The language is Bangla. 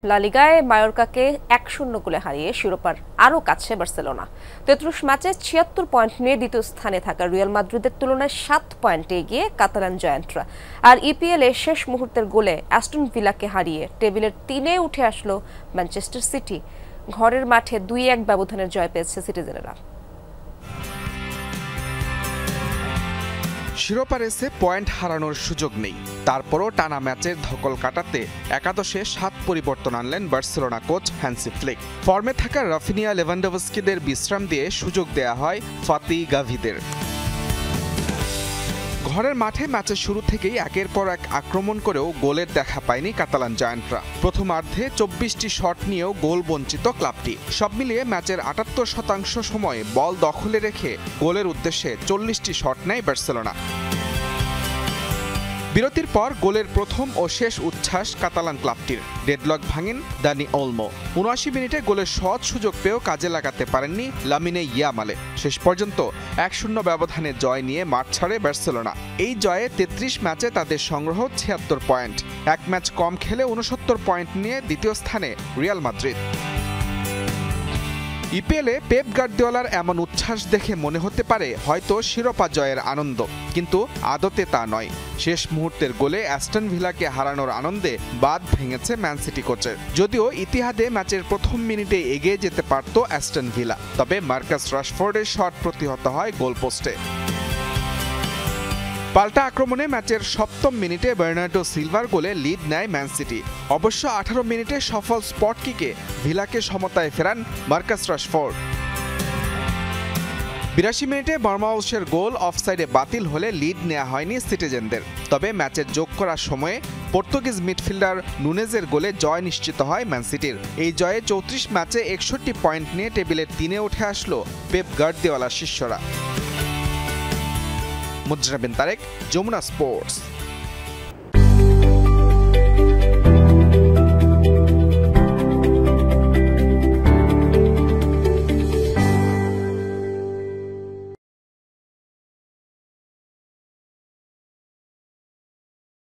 লা লিগায় মায়োর্কাকে ১-০ গোলে হারিয়ে শিরোপার আরও কাছে বার্সেলোনা। ৩৩ ম্যাচে ৭৬ পয়েন্ট নিয়ে দ্বিতীয় স্থানে থাকা রিয়াল মাদ্রিদের তুলনায় ৭ পয়েন্টে এগিয়ে কাতালান জায়ান্টরা। আর ইপিএলে শেষ মুহূর্তের গোলে অ্যাস্টন ভিলাকে হারিয়ে টেবিলের ৩-এ উঠে আসলো ম্যানচেস্টার সিটি। ঘরের মাঠে ২-১ ব্যবধানের জয় পেয়েছে সিটিজেনেরা। শিরোপা রেসে পয়েন্ট হারানোর সুযোগ নেই, তারপরও টানা ম্যাচের ধকল কাটাতে একাদশে ৭ পরিবর্তন আনলেন বার্সেলোনা কোচ হ্যান্সি ফ্লিক। ফর্মে থাকা রাফিনিয়া, লেভানডোভস্কিদের বিশ্রাম দিয়ে সুযোগ দেয়া হয় ফাতি গাভিদের। ঘরের মাঠে ম্যাচের শুরু থেকেই একের পর এক আক্রমণ করেও গোলের দেখা পায়নি কাতালান জায়ান্টরা। প্রথমার্ধে ২৪টি শট নিয়েও গোল বঞ্চিত ক্লাবটি। সব মিলিয়ে ম্যাচের ৭৮% সময় বল দখলে রেখে গোলের উদ্দেশ্যে ৪০টি শট নেয় বার্সেলোনা। বিরতির পর গোলের প্রথম ও শেষ উচ্ছ্বাস কাতালান ক্লাবটির। Deadlock ভাঙেন Dani Olmo. ৭৯ মিনিটে গোলের সৎ সুযোগ পেয়েও কাজে লাগাতে পারেননি লামিনে ইয়ামালে। শেষ পর্যন্ত ১-০ ব্যবধানে জয় নিয়ে মাঠ ছাড়ে বার্সেলোনা। এই জয়ে ৩৩ ম্যাচে তাদের সংগ্রহ ৭৬ পয়েন্ট। এক ম্যাচ কম খেলে ৬৯ পয়েন্ট নিয়ে দ্বিতীয় স্থানে রিয়াল মাদ্রিদ। ইপিএলে পেপ গার্দিওলার এমন উচ্ছ্বাস দেখে মনে হতে পারে হয়তো শিরোপা জয়ের আনন্দ, কিন্তু আদতে তা নয়। শেষ মুহূর্তের গোলে অ্যাস্টন ভিলাকে হারানোর আনন্দে বাঁধ ভেঙেছে ম্যান সিটি কোচের। যদিও ইতিহাদে ম্যাচের প্রথম মিনিটে এগিয়ে যেতে পারত অ্যাস্টন ভিলা, তবে মার্কাস রাশফোর্ডের শট প্রতিহত হয় গোলপোস্টে। পাল্টা আক্রমণে ম্যাচের ৭ম মিনিটে বার্নার্ডো সিলভার গোলে লিড নেয় ম্যান সিটি। অবশ্য ১৮ মিনিটে সফল স্পট কিকে ভিলাকে সমতায় ফেরান মার্কাস রাশফোর্ড। ৮২ মিনিটে বর্মাউসের গোল অফসাইডে বাতিল হলে লিড নেওয়া হয়নি সিটিজেনদের। তবে ম্যাচের যোগ করার সময়ে পর্তুগিজ মিডফিল্ডার নুনেজের গোলে জয় নিশ্চিত হয় ম্যান সিটির। এই জয়ে ৩৪ ম্যাচে ৬১ পয়েন্ট নিয়ে টেবিলের ৩-এ উঠে আসলো পেপ গার্দিওলার শিষ্যরা। মুজরাবিন তারেক, যমুনা স্পোর্টস।